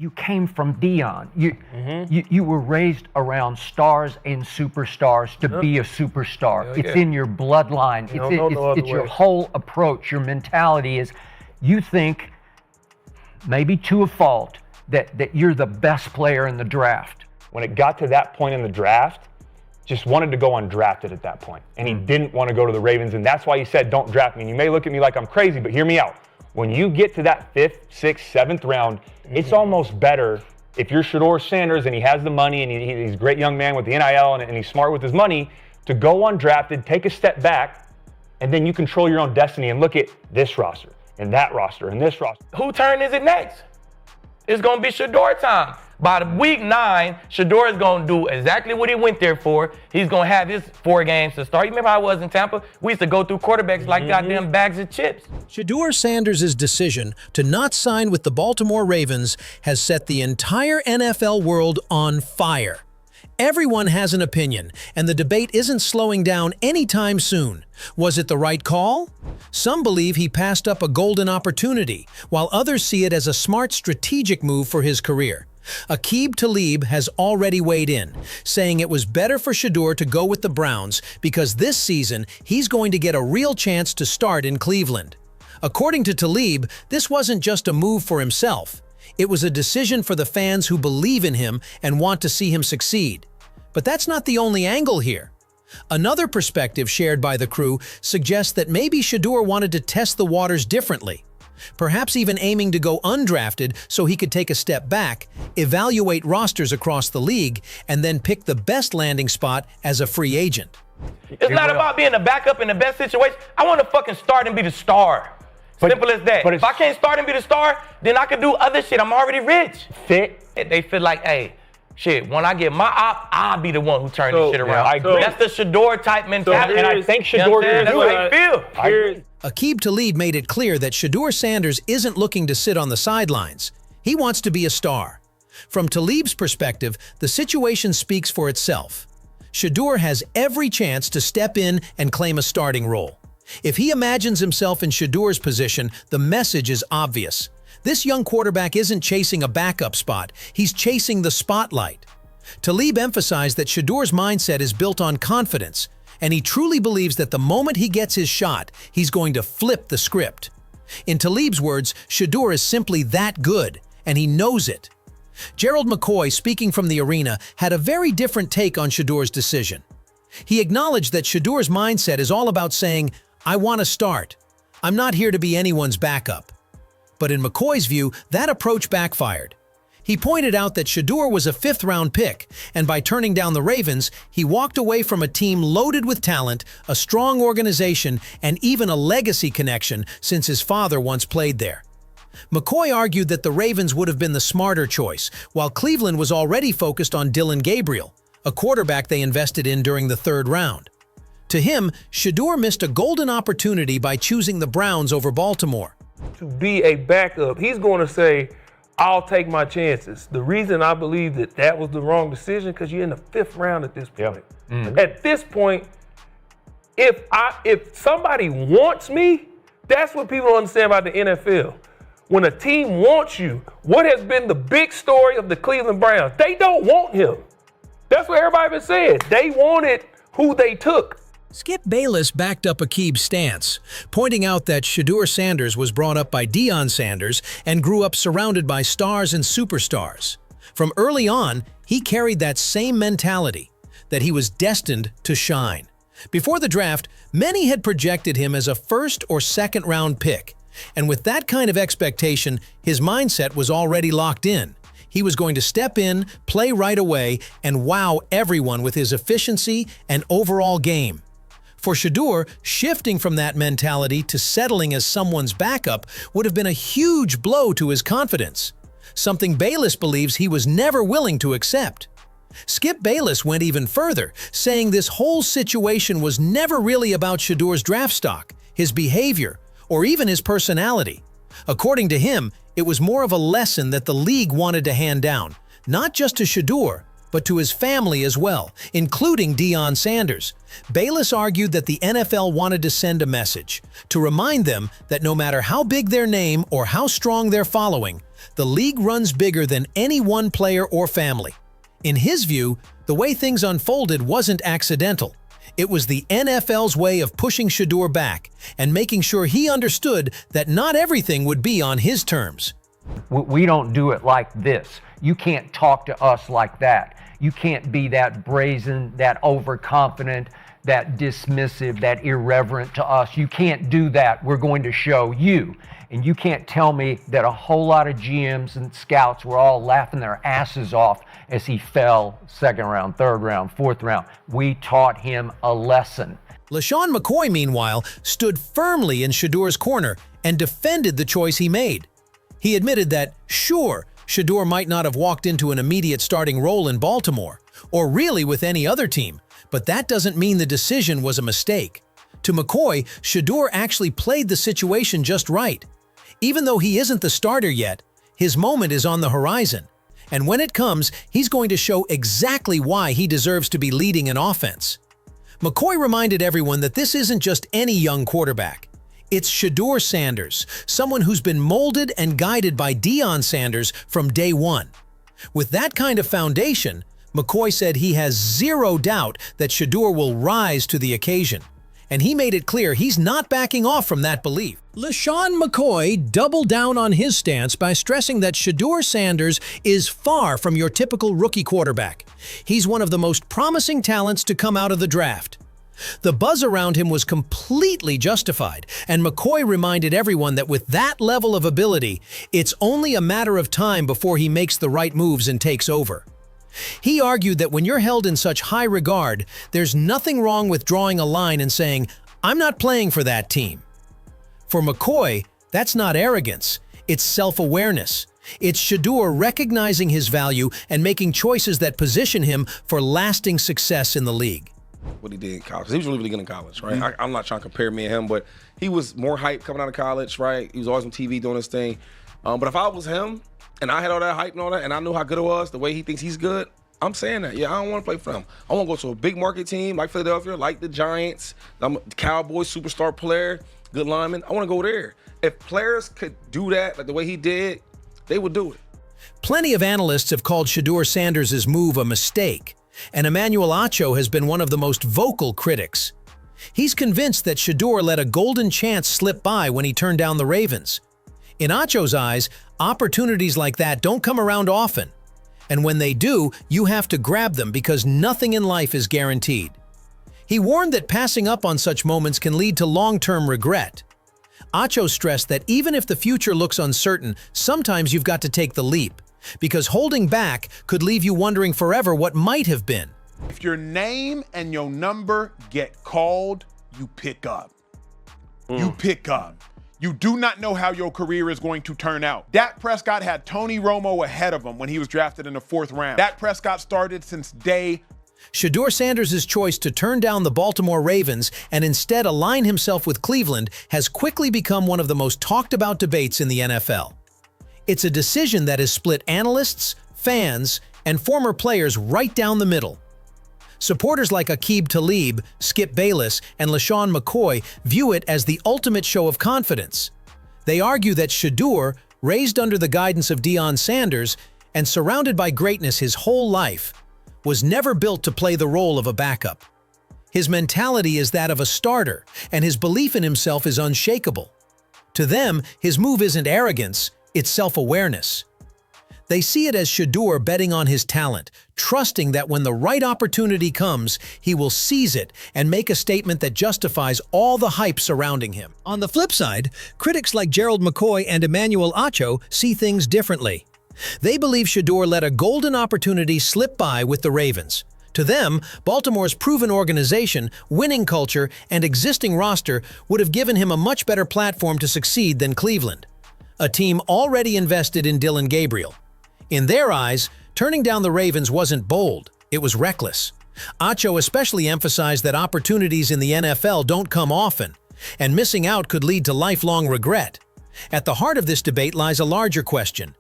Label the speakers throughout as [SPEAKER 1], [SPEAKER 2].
[SPEAKER 1] you came from Dion. You were raised around stars and superstars to be a superstar. It's in your bloodline. It's your whole approach. Your mentality is you think, maybe to a fault, that you're the best player in the draft.
[SPEAKER 2] When it got to that point in the draft, just wanted to go undrafted at that point. And he didn't want to go to the Ravens, and that's why he said, don't draft me. And you may look at me like I'm crazy, but hear me out. When you get to that 5th, 6th, 7th round, it's almost better if you're Shedeur Sanders and he has the money and he's a great young man with the NIL and he's smart with his money, to go undrafted, take a step back, and then you control your own destiny and look at this roster and that roster and this roster.
[SPEAKER 3] Whose turn is it next? It's going to be Shedeur time. By week 9, Shedeur is going to do exactly what he went there for. He's going to have his 4 games to start. You remember how I was in Tampa? We used to go through quarterbacks like goddamn bags of chips.
[SPEAKER 4] Shedeur Sanders' decision to not sign with the Baltimore Ravens has set the entire NFL world on fire. Everyone has an opinion, and the debate isn't slowing down anytime soon. Was it the right call? Some believe he passed up a golden opportunity, while others see it as a smart strategic move for his career. Aqib Talib has already weighed in, saying it was better for Shedeur to go with the Browns because this season he's going to get a real chance to start in Cleveland. According to Talib, this wasn't just a move for himself. It was a decision for the fans who believe in him and want to see him succeed. But that's not the only angle here. Another perspective shared by the crew suggests that maybe Shedeur wanted to test the waters differently, perhaps even aiming to go undrafted so he could take a step back, evaluate rosters across the league, and then pick the best landing spot as a free agent.
[SPEAKER 3] It's not about being the backup in the best situation. I want to fucking start and be the star. Simple as that. If I can't start and be the star, then I can do other shit. I'm already rich. They feel like, hey, shit, when I get my op, I'll be the one who turns this shit around. That's the Shedeur type mentality.
[SPEAKER 2] And I think Shedeur
[SPEAKER 3] that's
[SPEAKER 2] do
[SPEAKER 3] what
[SPEAKER 2] it.
[SPEAKER 3] they feel.
[SPEAKER 4] Aqib Talib made it clear that Shedeur Sanders isn't looking to sit on the sidelines. He wants to be a star. From Talib's perspective, the situation speaks for itself. Shedeur has every chance to step in and claim a starting role. If he imagines himself in Shedeur's position, the message is obvious. This young quarterback isn't chasing a backup spot, he's chasing the spotlight. Talib emphasized that Shedeur's mindset is built on confidence, and he truly believes that the moment he gets his shot, he's going to flip the script. In Talib's words, Shedeur is simply that good, and he knows it. Gerald McCoy, speaking from the arena, had a very different take on Shedeur's decision. He acknowledged that Shedeur's mindset is all about saying, I want to start. I'm not here to be anyone's backup. But in McCoy's view, that approach backfired. He pointed out that Shedeur was a 5th-round pick, and by turning down the Ravens, he walked away from a team loaded with talent, a strong organization, and even a legacy connection since his father once played there. McCoy argued that the Ravens would have been the smarter choice, while Cleveland was already focused on Dillon Gabriel, a quarterback they invested in during the 3rd round. To him, Shedeur missed a golden opportunity by choosing the Browns over Baltimore.
[SPEAKER 5] To be a backup, he's going to say, I'll take my chances. The reason I believe that that was the wrong decision, because you're in the 5th round at this point. At this point, if somebody wants me, that's what people understand about the NFL. When a team wants you, what has been the big story of the Cleveland Browns? They don't want him. That's what everybody been saying. They wanted who they took.
[SPEAKER 4] Skip Bayless backed up Aqib's stance, pointing out that Shedeur Sanders was brought up by Deion Sanders and grew up surrounded by stars and superstars. From early on, he carried that same mentality, that he was destined to shine. Before the draft, many had projected him as a 1st or 2nd round pick, and with that kind of expectation, his mindset was already locked in. He was going to step in, play right away, and wow everyone with his efficiency and overall game. For Shedeur, shifting from that mentality to settling as someone's backup would have been a huge blow to his confidence, something Bayless believes he was never willing to accept. Skip Bayless went even further, saying this whole situation was never really about Shedeur's draft stock, his behavior, or even his personality. According to him, it was more of a lesson that the league wanted to hand down, not just to Shedeur, but to his family as well, including Deion Sanders. Bayless argued that the NFL wanted to send a message, to remind them that no matter how big their name or how strong their following, The league runs bigger than any one player or family. In his view, the way things unfolded wasn't accidental. It was the NFL's way of pushing Shedeur back and making sure he understood that not everything would be on his terms.
[SPEAKER 1] We don't do it like this. You can't talk to us like that. You can't be that brazen, that overconfident, that dismissive, that irreverent to us. You can't do that. We're going to show you. And you can't tell me that a whole lot of GMs and scouts were all laughing their asses off as he fell second round, third round, fourth round. We taught him a lesson.
[SPEAKER 4] LeSean McCoy, meanwhile, stood firmly in Shedeur's corner and defended the choice he made. He admitted that, sure, Shedeur might not have walked into an immediate starting role in Baltimore, or really with any other team, but that doesn't mean the decision was a mistake. To McCoy, Shedeur actually played the situation just right. Even though he isn't the starter yet, his moment is on the horizon. And when it comes, he's going to show exactly why he deserves to be leading an offense. McCoy reminded everyone that this isn't just any young quarterback. It's Shedeur Sanders, someone who's been molded and guided by Deion Sanders from day one. With that kind of foundation, McCoy said he has zero doubt that Shedeur will rise to the occasion. And he made it clear he's not backing off from that belief. LeSean McCoy doubled down on his stance by stressing that Shedeur Sanders is far from your typical rookie quarterback. He's one of the most promising talents to come out of the draft. The buzz around him was completely justified, and McCoy reminded everyone that with that level of ability, it's only a matter of time before he makes the right moves and takes over. He argued that when you're held in such high regard, there's nothing wrong with drawing a line and saying, "I'm not playing for that team." For McCoy, that's not arrogance, it's self-awareness. It's Shedeur recognizing his value and making choices that position him for lasting success in the league.
[SPEAKER 6] What he did in college. He was really good in college, right? I'm not trying to compare me and him, but he was more hype coming out of college, right? He was always on TV doing his thing. But if I was him, and I had all that hype and all that, and I knew how good it was, the way he thinks he's good, I'm saying that. Yeah, I don't want to play for him. I want to go to a big market team like Philadelphia, like the Giants. I'm a Cowboys superstar player, good lineman. I want to go there. If players could do that like the way he did, they would do it.
[SPEAKER 4] Plenty of analysts have called Shedeur Sanders' move a mistake, and Emmanuel Acho has been one of the most vocal critics. He's convinced that Shedeur let a golden chance slip by when he turned down the Ravens. In Acho's eyes, opportunities like that don't come around often. And when they do, you have to grab them because nothing in life is guaranteed. He warned that passing up on such moments can lead to long-term regret. Acho stressed that even if the future looks uncertain, sometimes you've got to take the leap, because holding back could leave you wondering forever what might have been.
[SPEAKER 7] If your name and your number get called, you pick up. You pick up. You do not know how your career is going to turn out. Dak Prescott had Tony Romo ahead of him when he was drafted in the 4th round. Dak Prescott started since day.
[SPEAKER 4] Shedeur Sanders' choice to turn down the Baltimore Ravens and instead align himself with Cleveland has quickly become one of the most talked about debates in the NFL. It's a decision that has split analysts, fans, and former players right down the middle. Supporters like Aqib Talib, Skip Bayless, and LeSean McCoy view it as the ultimate show of confidence. They argue that Shedeur, raised under the guidance of Deion Sanders and surrounded by greatness his whole life, was never built to play the role of a backup. His mentality is that of a starter, and his belief in himself is unshakable. To them, his move isn't arrogance, it's self-awareness. They see it as Shedeur betting on his talent, trusting that when the right opportunity comes, he will seize it and make a statement that justifies all the hype surrounding him. On the flip side, critics like Gerald McCoy and Emmanuel Acho see things differently. They believe Shedeur let a golden opportunity slip by with the Ravens. To them, Baltimore's proven organization, winning culture, and existing roster would have given him a much better platform to succeed than Cleveland, a team already invested in Dillon Gabriel. In their eyes, turning down the Ravens wasn't bold, it was reckless. Acho especially emphasized that opportunities in the NFL don't come often, and missing out could lead to lifelong regret. At the heart of this debate lies a larger question.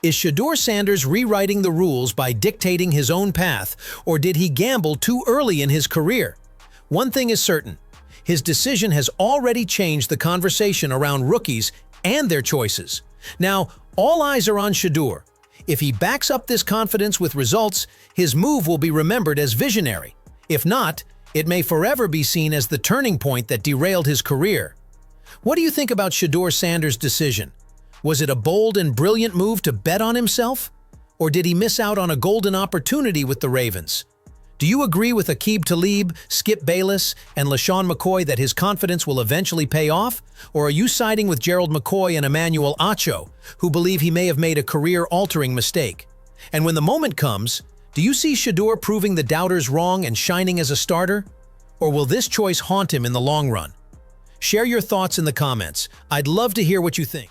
[SPEAKER 4] Is Shedeur Sanders rewriting the rules by dictating his own path, or did he gamble too early in his career? One thing is certain, his decision has already changed the conversation around rookies and their choices. Now, all eyes are on Shedeur. If he backs up this confidence with results, his move will be remembered as visionary. If not, it may forever be seen as the turning point that derailed his career. What do you think about Shedeur Sanders' decision? Was it a bold and brilliant move to bet on himself? Or did he miss out on a golden opportunity with the Ravens? Do you agree with Aqib Talib, Skip Bayless, and LaShawn McCoy that his confidence will eventually pay off? Or are you siding with Gerald McCoy and Emmanuel Acho, who believe he may have made a career-altering mistake? And when the moment comes, do you see Shedeur proving the doubters wrong and shining as a starter? Or will this choice haunt him in the long run? Share your thoughts in the comments. I'd love to hear what you think.